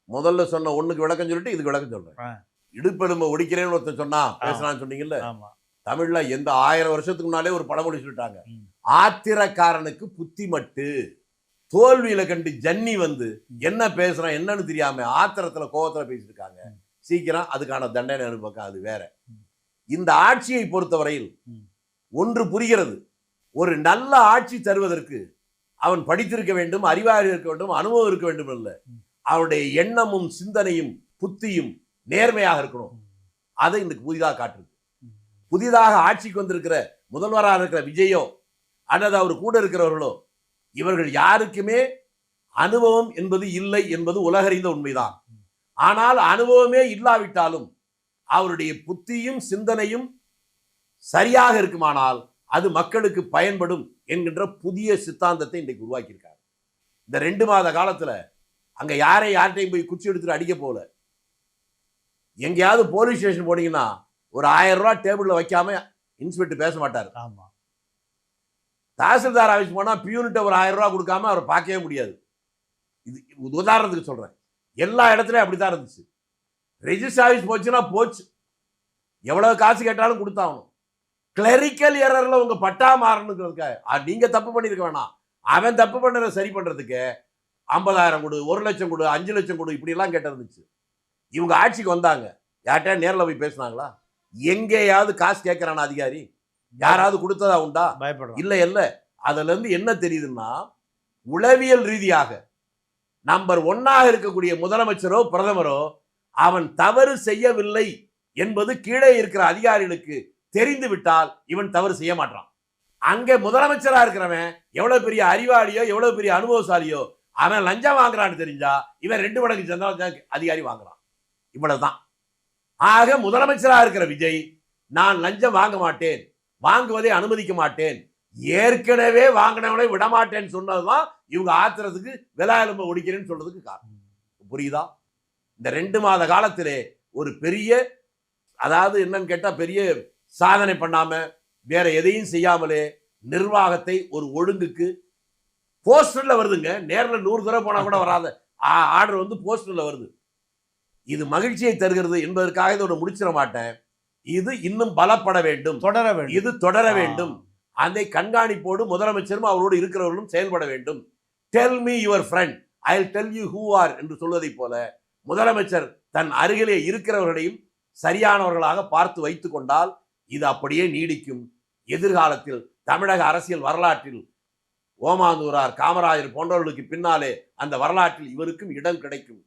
முதல்ல சொன்ன ஒண்ணுக்கு விளக்கம் சொல்லிட்டு இதுக்கு விளக்கம் சொல்றேன். இடுப்பெலும்பை ஒடிக்கிறேன்னு ஒருத்தன் சொன்னா பேசலாம்னு சொன்னீங்கல்ல, தமிழ்ல எந்த 1000 வருஷத்துக்கு முன்னாலே ஒரு பழமொழி சொல்லிட்டாங்க. ஆத்திரக்காரனுக்கு புத்தி மட்டு. தோல்வியில கண்டு ஜன்னி வந்து என்ன பேசுறான் என்னன்னு தெரியாம ஆத்திரத்துல கோவத்துல பேசிட்டு இருக்காங்க. சீக்கிரம் அதுக்கான தண்டனை அனுபவம் அது வேற. இந்த ஆட்சியை பொறுத்தவரையில் ஒன்று புரிகிறது. ஒரு நல்ல ஆட்சி தருவதற்கு அவன் படித்திருக்க வேண்டும், அறிவாளி இருக்க வேண்டும், அனுபவம் இருக்க வேண்டும் இல்ல. அவருடைய எண்ணமும் சிந்தனையும் புத்தியும் நேர்மையாக இருக்கணும். அதை இன்றைக்கு புதிதாக காட்டுது. புதிதாக ஆட்சிக்கு வந்திருக்கிற முதல்வராக இருக்கிற விஜயோ அல்லது அவர் கூட இருக்கிறவர்களோ இவர்கள் யாருக்குமே அனுபவம் என்பது இல்லை என்பது உலகறிந்த உண்மைதான். ஆனால் அனுபவமே இல்லாவிட்டாலும் அவருடைய புத்தியும் சிந்தனையும் சரியாக இருக்குமானால் அது மக்களுக்கு பயன்படும் என்கின்ற புதிய சித்தாந்தத்தை இன்றைக்கு உருவாக்கியிருக்காங்க. இந்த 2 மாத காலத்துல அங்க யார்கிட்டையும் போய் குச்சி எடுத்துட்டு அடிக்க போல. எங்கேயாவது போலீஸ் ஸ்டேஷன் போனீங்கன்னா ஒரு 1000 ரூபாய் டேபிள்ல வைக்காம இன்ஸ்பெக்டர் பேச மாட்டார். தாசில்தார் ஆஃபீஸ் போனா பியூனிட்ட ஒரு 1000 ரூபாய் கொடுக்காம அவரை பார்க்கவே முடியாது. இது உதாரணத்துக்கு சொல்றேன். எல்லா இடத்துலயும் அப்படித்தான் இருந்துச்சு. ரெஜிஸ்டர் ஆஃபீஸ் போச்சுன்னா போச்சு, எவ்வளவு காசு கேட்டாலும் கொடுத்தாகணும். கிளரிக்கல் எரர்ல உங்க பட்டா மாறணுங்கிறதுக்காக நீங்க தப்பு பண்ணிருக்க வேணாம், அவன் தப்பு பண்ணதை சரி பண்றதுக்கு 50,000 கொடு, 1 லட்சம் கொடு, 5 லட்சம் கொடு, இப்படி எல்லாம் கேட்டிருந்துச்சு. இவங்க ஆட்சிக்கு வந்தாங்க, யார்கிட்ட நேரில் போய் பேசினாங்களா? எங்கேயாவது காசு கேட்கிறான அதிகாரி யாராவது கொடுத்ததா உண்டா? இல்ல இல்ல. அதுல இருந்து என்ன தெரியுதுன்னா, உளவியல் ரீதியாக நம்பர் 1 இருக்கக்கூடிய முதலமைச்சரோ பிரதமரோ அவன் தவறு செய்யவில்லை என்பது கீழே இருக்கிற அதிகாரிகளுக்கு தெரிந்து விட்டால் இவன் தவறு செய்ய மாட்டான். அங்க முதலமைச்சரா இருக்கிறவன் எவ்வளவு பெரிய அறிவாளியோ எவ்வளவு பெரிய அனுபவசாலியோ அவன் லஞ்சம் வாங்குறான்னு தெரிஞ்சா இவன் 2 மடங்கு சந்தா அதிகாரி வாங்குறான். இவ்வளவுதான். ஆக முதலமைச்சரா இருக்கிற விஜய் நான் லஞ்சம் வாங்க மாட்டேன், வாங்குவதை அனுமதிக்க மாட்டேன், ஏற்கனவே வாங்கினவனை விடமாட்டேன்னு சொன்னதுதான் இவங்க ஆத்திரத்துக்கு விலாயலும்ப ஒடிக்கிறேன்னு சொல்றதுக்கு காரணம். புரியுதா? இந்த 2 மாத காலத்திலே ஒரு பெரிய, அதாவது என்னன்னு கேட்டா பெரிய சாதனை பண்ணாம வேற எதையும் செய்யாமலே நிர்வாகத்தை ஒரு ஒழுங்குக்கு போஸ்டர்ல வருதுங்க. நேர்ல 100 தடவை போனா கூட வராத ஆர்டர் வந்து போஸ்டர்ல வருது. இது மகிழ்ச்சியை தருகிறது என்பதற்காக இதோட முடிச்சிட மாட்டேன். இது இன்னும் பலப்பட வேண்டும், தொடர வேண்டும். இது தொடர வேண்டும். அதை கண்காணிப்போடு முதலமைச்சரும் அவரோடு இருக்கிறவர்களும் செயல்பட வேண்டும். Tell me your friend, I will tell you who are என்று சொல்வதை போல முதலமைச்சர் தன் அருகிலே இருக்கிறவர்களையும் சரியானவர்களாக பார்த்து வைத்துக் கொண்டால் இது அப்படியே நீடிக்கும். எதிர்காலத்தில் தமிழக அரசியல் வரலாற்றில் ஓமாந்தூரார், காமராஜர் போன்றவர்களுக்கு பின்னாலே அந்த வரலாற்றில் இவருக்கும் இடம் கிடைக்கும்.